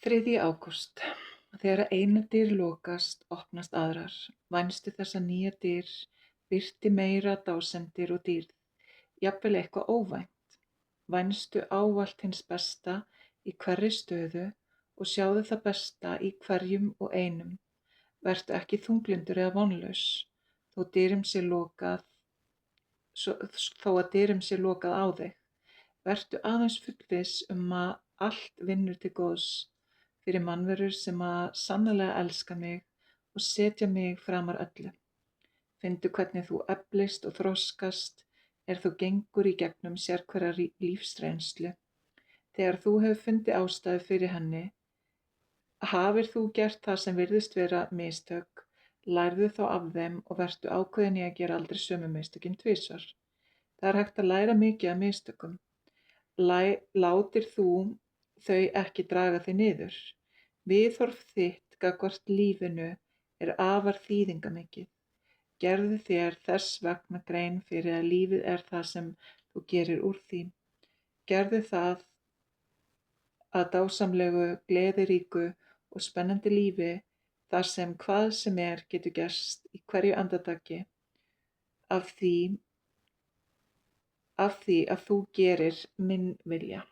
3. ágúst. Þegar einar dyr lokast, opnast aðrar. Vænstu þess að nýjar dyr birti meira dásemdir og dýrð, jafnvel eitthvað óvænt. Vænstu ávallt hins besta í hverri stöðu og sjáðu það besta í hverjum og einum. Vertu ekki þunglyndur eða vonlaus, þó að dyrum sé lokað á þig. Vertu aðeins fullviss að allt vinnur til góðs fyrir mannverur sem að sannarlega elska mig og setja mig framar öllu. Finndu hvernig þú eflist og þroskast þú gengur í gegnum sérhverja lífsreynslu. Þegar þú hefur fundið ástæðu fyrir henni, hafir þú gert það sem virðist vera mistök, lærðu þá af þeim og vertu ákveðin í að gera aldrei sömu mistökin tvisvar. Það er hægt að læra mikið af mistökum. Látir þú þau ekki draga þig niður. Viðhorf þitt gagnvart lífinu er afar þýðingarmikið. Gerðu þér þess vegna grein fyrir að lífið er það sem þú gerir úr því. Gerðu það að dásamlegu, gleðiríku og spennandi lífi þar sem hvað sem getur gerst í hverju andartaki af því að þú gerir minn vilja.